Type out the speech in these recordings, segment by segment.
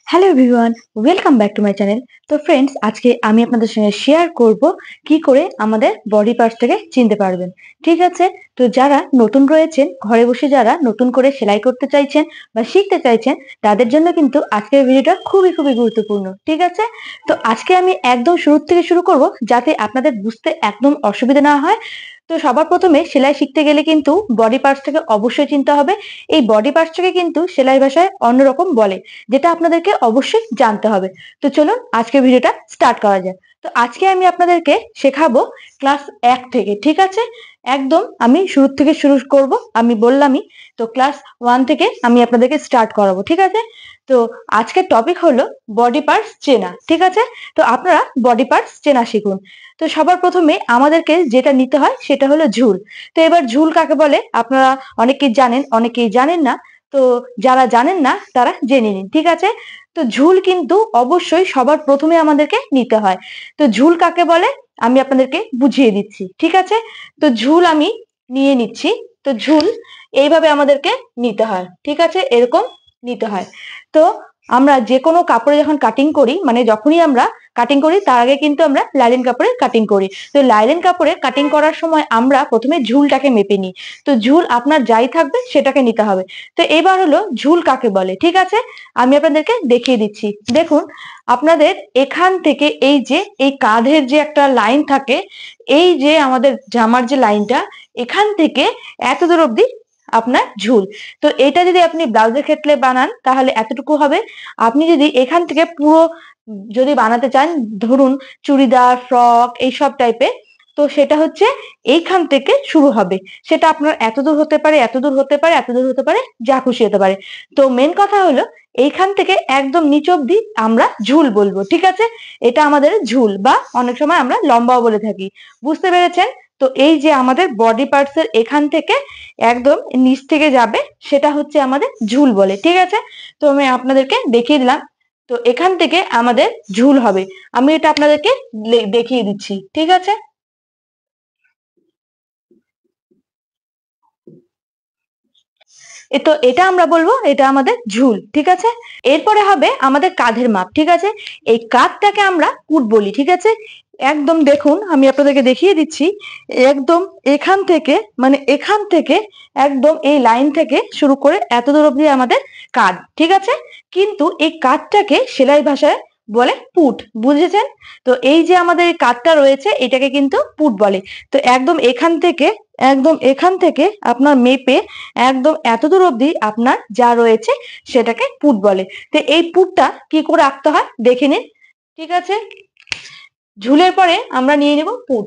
Hello everyone, welcome back to my channel. তো friends, আজকে আমি আপনাদের সঙ্গে শেয়ার করব কি করে আমাদের বডি পার্টসটাকে চিনতে পারবেন। ঠিক আছে? তো যারা নতুন রয়েছেন, ঘরে বসে যারা নতুন করে সেলাই করতে চাইছেন বা শিখতে চাইছেন, তাদের জন্য কিন্তু আজকের ভিডিওটা খুবই খুবই গুরুত্বপূর্ণ। ঠিক আছে? তো আজকে আমি একদম শুরু থেকে শুরু করব, যাতে আপনাদের বুঝতে একদম অসুবিধা না হয়। তো সবার প্রথমে সেলাই শিখতে গেলে কিন্তু বডি পার্টসটাকে অবশ্যই চিনতে হবে। এই বডি পার্টসটাকে কিন্তু সেলাই ভাষায় অন্যরকম বলে, যেটা আপনাদেরকে অবশ্যই জানতে হবে। তো চলুন আজকে ভিডিওটা স্টার্ট করা যাক। তো আজকে আমি আপনাদেরকে শেখাবো ক্লাস 1 থেকে। ঠিক আছে? একদম আমি শুরু থেকে শুরু করব, আমি বললামই। তো ক্লাস 1 থেকে আমি আপনাদেরকে স্টার্ট করাবো। ঠিক আছে? তো আজকের টপিক হলো বডি পার্টস চেনা। ঠিক আছে? তো আপনারা বডি পার্টস চেনা শিখুন। তো সবার প্রথমে আমাদেরকে যেটা নিতে হয় সেটা হলো ঝুল। তো এবার ঝুল কাকে বলে আপনারা অনেকেই জানেন, অনেকেই জানেন না। তো যারা জানেন না তারা জেনে নিন। ঠিক আছে? তো ঝুল কিন্তু অবশ্যই সবার প্রথমে আমাদেরকে নিতে হয়। তো ঝুল কাকে বলে আমি আপনাদেরকে বুঝিয়ে দিচ্ছি। ঠিক আছে? তো ঝুল আমি নিয়ে নিচ্ছি। তো ঝুল এইভাবে আমাদেরকে নিতে হয়। ঠিক আছে? এরকম নিতে হয়। তো আমরা যে কোনো কাপড়ে যখন কাটিং করি, মানে যখনই আমরা কাটিং করি তার আগে কিন্তু আমরা লাইলন কাপড়ে কাটিং করি। তো লাইলন কাপড়ে কাটিং করার সময় আমরা প্রথমে ঝুলটাকে মেপে নিই। তো ঝুল আপনার যাই থাকবে সেটাকে নিতে হবে। তো এবার হলো ঝুল কাকে বলে। ঠিক আছে? আমি আপনাদেরকে দেখিয়ে দিচ্ছি। দেখুন, আপনাদের এখান থেকে এই যে এই কাঁধের যে একটা লাইন থাকে, এই যে আমাদের জামার যে লাইনটা, এখান থেকে এত দূর অব্দি আপনার ঝুল। তো এটা যদি আপনি ব্লাউজের ক্ষেত্রে বানান তাহলে এতটুকু হবে। আপনি যদি এখান থেকে পুরো যদি বানাতে চান, ধরুন চুড়িদার, ফ্রক এইসব টাইপের, তো সেটা হচ্ছে এইখান থেকে শুরু হবে। সেটা আপনার এতদূর হতে পারে, এতদূর হতে পারে, এতদূর হতে পারে, যা খুশি হতে পারে। তো মেন কথা হলো এইখান থেকে একদম নিচ অব্দি আমরা ঝুল বলবো। ঠিক আছে? এটা আমাদের ঝুল, বা অনেক সময় আমরা লম্বাও বলে থাকি। বুঝতে পেরেছেন? তো এই যে আমাদের বডি পার্টস এর এখান থেকে একদম নিচ থেকে যাবে, সেটা হচ্ছে আমাদের ঝুল বলে। ঠিক আছে? তো আমি আপনাদেরকে দেখিয়ে দিলাম। তো এখান থেকে আমাদের ঝুল হবে। আমি এটা আপনাদেরকে দেখিয়ে দিচ্ছি। ঠিক আছে? তো এটা আমরা বলবো এটা আমাদের ঝুল। ঠিক আছে? এরপরে হবে আমাদের কাঁধের মাপ। ঠিক আছে? এই কাঁধটাকে আমরা পুট বলি। ঠিক আছে? একদম দেখুন, আমি আপনাদেরকে দেখিয়ে দিচ্ছি। একদম এখান থেকে, মানে এখান থেকে একদম এই লাইন থেকে শুরু করে এত দূর অব্দি আমাদের কাঁধ। ঠিক আছে? কিন্তু এই কাঁধটাকে সেলাই ভাষায় বলে পুট। বুঝেছেন? তো এই যে আমাদের এই কাঁধটা রয়েছে এটাকে কিন্তু পুট বলে। তো একদম এখান থেকে, একদম এখান থেকে আপনার মেপে একদম এতদূর অব্দি আপনার যা রয়েছে সেটাকে পুট বলে। তো এই পুটটা কি করে আঁকতে হয় দেখে নিন। ঠিক আছে? ঝুলের পরে আমরা নিয়ে নেব পুট।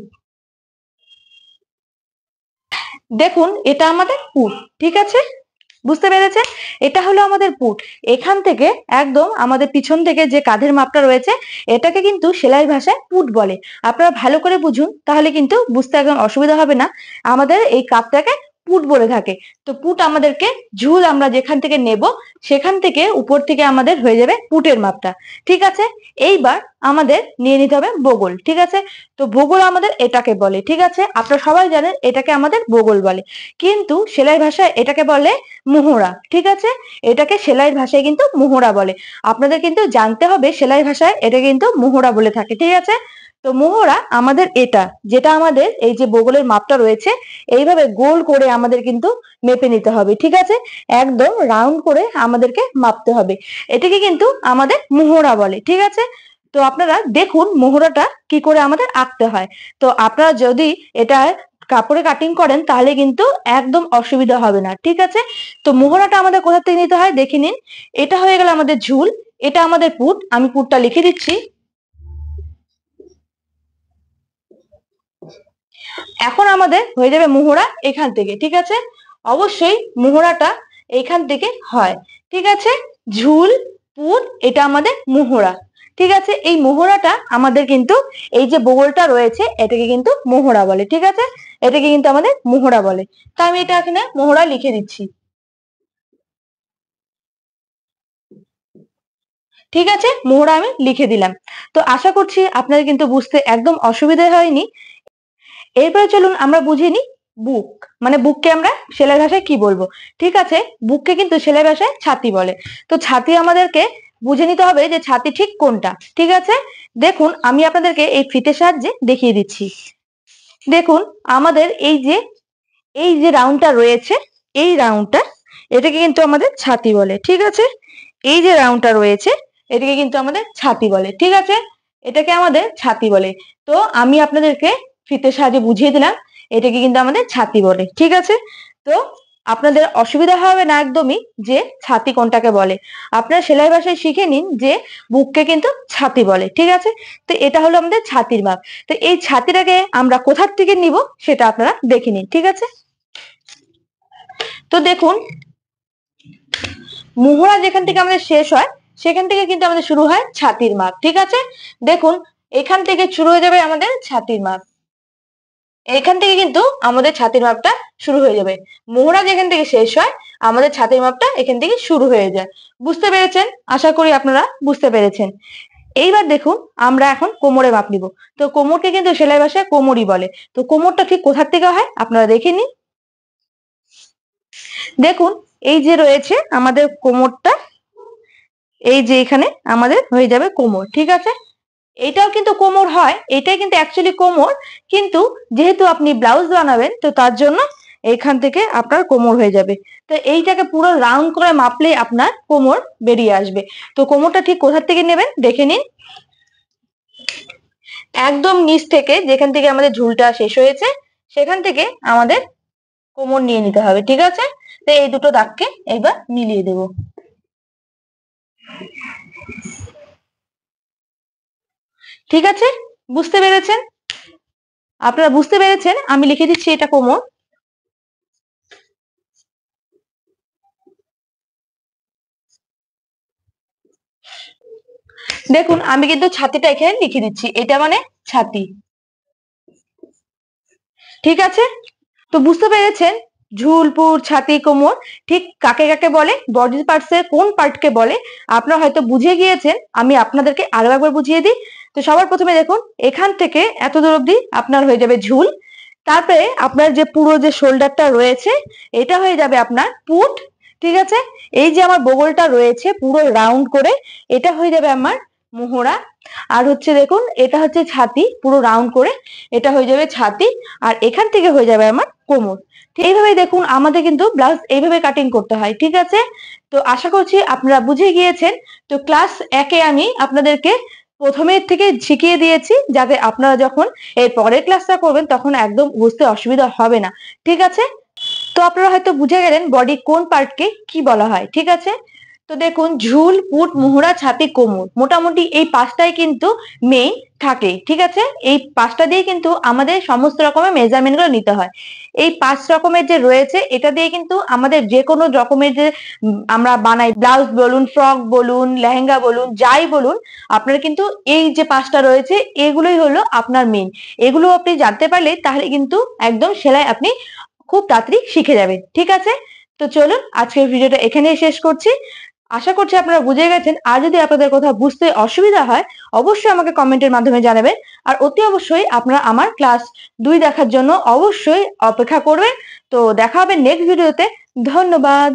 দেখুন, এটা আমাদের পুট। ঠিক আছে? বুঝতে পেরেছেন? এটা হলো আমাদের পুট। এখান থেকে একদম আমাদের পিছন থেকে যে কাঁধের মাপটা রয়েছে এটাকে কিন্তু সেলাই ভাষায় পুট বলে। আপনারা ভালো করে বুঝুন, তাহলে কিন্তু বুঝতে একদম অসুবিধা হবে না। আমাদের এই কাপটাকে পুট বলে থাকে। তো পুট আমাদেরকে ঝুল আমরা যেখান থেকে নেব সেখান থেকে উপর থেকে আমাদের হয়ে যাবে পুটের মাপটা। ঠিক আছে? এইবার আমাদের নিয়ে নিতে হবে বগল। ঠিক আছে? তো বগল আমাদের এটাকে বলে। ঠিক আছে? আপনারা সবাই জানেন এটাকে আমাদের বগল বলে। কিন্তু সেলাই ভাষায় এটাকে বলে মোহরা। ঠিক আছে? এটাকে সেলাইয়ের ভাষায় কিন্তু মোহরা বলে। আপনাদের কিন্তু জানতে হবে সেলাই ভাষায় এটা কিন্তু মোহরা বলে থাকে। ঠিক আছে? তো মোহরা আমাদের এটা, যেটা আমাদের এই যে বগলের মাপটা রয়েছে এইভাবে গোল করে আমাদের কিন্তু মেপে নিতে হবে। ঠিক আছে? একদম রাউন্ড করে আমাদেরকে মাপতে হবে। এটাকে কিন্তু আমাদের মোহরা বলে। ঠিক আছে? তো আপনারা দেখুন মোহরাটা কি করে আমাদের আঁকতে হয়। তো আপনারা যদি এটা কাপড়ে কাটিং করেন তাহলে কিন্তু একদম অসুবিধা হবে না। ঠিক আছে? তো মোহরাটা আমাদের কোথা থেকে নিতে হয় দেখে নিন। এটা হয়ে গেল আমাদের ঝুল, এটা আমাদের পুট। আমি পুটটা লিখে দিচ্ছি। এখন আমাদের হয়ে যাবে মোহরা এখান থেকে। ঠিক আছে? অবশ্যই মোহরাটা এখান থেকে হয়। ঠিক আছে? ঝুল, পুট, এটা আমাদের মোহরা। ঠিক আছে? এই মোহরাটা আমাদের কিন্তু এই যে বগলটা রয়েছে এটাকে কিন্তু মোহরা বলে। ঠিক আছে? এটাকে কিন্তু আমাদের মোহরা বলে। তো আমি এটা এখানে মোহরা লিখে দিচ্ছি। ঠিক আছে? মোহরা আমি লিখে দিলাম। তো আশা করছি আপনাদের কিন্তু বুঝতে একদম অসুবিধা হয়নি। এরপরে চলুন আমরা বুঝে নিই বুক। মানে বুককে আমরা সেলাই ভাষায় কি বলবো। ঠিক আছে? বুককে কিন্তু সেলাই ভাষায় ছাতি বলে। তো ছাতি আমাদেরকে বুঝে নিতে হবে যে ছাতি ঠিক কোনটা। ঠিক আছে, দেখুন আমি আপনাদেরকে এই ফিতের সাহায্যে দেখিয়ে দিচ্ছি। দেখুন আমাদের এই যে রাউন্ডটা রয়েছে, এই রাউন্ডটা, এটাকে কিন্তু আমাদের ছাতি বলে। ঠিক আছে, এই যে রাউন্ডটা রয়েছে এটাকে কিন্তু আমাদের ছাতি বলে। ঠিক আছে, এটাকে আমাদের ছাতি বলে। তো আমি আপনাদেরকে ফিতের সাহায্যে বুঝিয়ে দিলাম এটাকে কিন্তু আমাদের ছাতি বলে। ঠিক আছে, তো আপনাদের অসুবিধা হবে না একদমই যে ছাতি কোনটাকে বলে। আপনারা সেলাই ভাষায় শিখে নিন যে বুককে কিন্তু ছাতি বলে। ঠিক আছে, তো এটা হলো আমাদের ছাতির মাপ। তো এই ছাতিটাকে আমরা কোথার থেকে নিব সেটা আপনারা দেখে নিন। ঠিক আছে, তো দেখুন মোহরা যেখান থেকে আমাদের শেষ হয় সেখান থেকে কিন্তু আমাদের শুরু হয় ছাতির মাপ। ঠিক আছে, দেখুন এখান থেকে শুরু হয়ে যাবে আমাদের ছাতির মাপ। এখান থেকে কিন্তু আমাদের ছাতির মাপটা শুরু হয়ে যাবে। মোহরা যেখান থেকে শেষ হয় আমাদের ছাতির মাপটা এখান থেকে শুরু হয়ে যায়। বুঝতে পেরেছেন? আশা করি আপনারা বুঝতে পেরেছেন। এইবার দেখুন আমরা এখন কোমরে মাপ নিব। তো কোমরকে কিন্তু সেলাই ভাষায় কোমরই বলে। তো কোমরটা ঠিক কোথার থেকে হয় আপনারা দেখে নিন। দেখুন এই যে রয়েছে আমাদের কোমরটা, এই যে এখানে আমাদের হয়ে যাবে কোমর। ঠিক আছে, এটাও কিন্তু কোমর হয়, এটাই কিন্তু অ্যাকচুয়ালি কোমর, কিন্তু যেহেতু আপনি ব্লাউজ বানাবেন তো তার জন্য এখান থেকে আপনার কোমর হয়ে যাবে। তো এইটাকে পুরো রাউন্ড করে মাপলে আপনার কোমর বেরিয়ে আসবে। তো কোমরটা ঠিক কোথা থেকে নেবেন দেখে নিন। একদম নিচ থেকে, যেখান থেকে আমাদের ঝুলটা শেষ হয়েছে সেখান থেকে আমাদের কোমর নিয়ে নিতে হবে। ঠিক আছে, তো এই দুটো দাগকে এবার মিলিয়ে দেব। ঠিক আছে, বুঝতে পেরেছেন? আপনারা বুঝতে পেরেছেন? আমি লিখে দিচ্ছি এটা কোমর। দেখুন আমি কিন্তু ছাতিটা এখানে লিখে দিচ্ছি, এটা মানে ছাতি। ঠিক আছে, তো বুঝতে পেরেছেন ঝুলপুর, ছাতি, কোমর ঠিক কাকে কাকে বলে, বডি পার্টস এর কোন পার্টকে বলে আপনারা হয়তো বুঝে গিয়েছেন। আমি আপনাদেরকে আরো একবার বুঝিয়ে দিই। তো সবার প্রথমে দেখুন এখান থেকে এত দূর অব্দি আপনার হয়ে যাবে ঝুল। তারপরে আপনার যে পুরো যে শোল্ডারটা রয়েছে এটা হয়ে যাবে আপনার পুট। ঠিক আছে, এই যে আমার বগলটা রয়েছে পুরো রাউন্ড করে এটা হয়ে যাবে আমার মোহরা। আর হচ্ছে দেখুন এটা হচ্ছে ছাতি, পুরো রাউন্ড করে এটা হয়ে যাবে ছাতি। আর এখান থেকে হয়ে যাবে আমার কোমর। এইভাবে দেখুন আমাদের কিন্তু ব্লাউজ এইভাবে কাটিং করতে হয়। ঠিক আছে, তো আশা করছি আপনারা বুঝে গিয়েছেন। তো ক্লাস 1-এ আমি আপনাদেরকে প্রথমের থেকে শিখিয়ে দিয়েছি যাতে আপনারা যখন এর পরের ক্লাসটা করবেন তখন একদম বুঝতে অসুবিধা হবে না। ঠিক আছে, তো আপনারা হয়তো বুঝে গেলেন বডি কোন পার্টকে কি বলা হয়। ঠিক আছে, তো দেখুন ঝুল, পুট, মুহুরা, ছাতি, কোমর, মোটামুটি এই পাঁচটাই কিন্তু মেইন থাকে। ঠিক আছে, এই পাঁচটা দিয়ে কিন্তু আমাদের সমস্ত রকমের মেজারমেন্ট গুলো নিতে হয়। এই 5 রকমের যে রয়েছে এটা দিয়ে কিন্তু আমাদের যে কোনো রকমের যে আমরা বানাই, ব্লাউজ বলুন, ফ্রক বলুন, লেহেঙ্গা বলুন, যাই বলুন, আপনার কিন্তু এই যে পাঁচটা রয়েছে এগুলোই হলো আপনার মেইন। এগুলো আপনি জানতে পারলে তাহলে কিন্তু একদম সেলাই আপনি খুব তাড়াতাড়ি শিখে যাবেন। ঠিক আছে, তো চলুন আজকের ভিডিওটা এখানেই শেষ করছি। আশা করছি আপনারা বুঝে গেছেন। আর যদি আপনাদের কোথাও বুঝতে অসুবিধা হয় অবশ্যই আমাকে কমেন্টের মাধ্যমে জানাবেন। আর অতি অবশ্যই আপনারা আমার ক্লাস 2 দেখার জন্য অবশ্যই অপেক্ষা করবেন। তো দেখা হবে নেক্সট ভিডিওতে। ধন্যবাদ।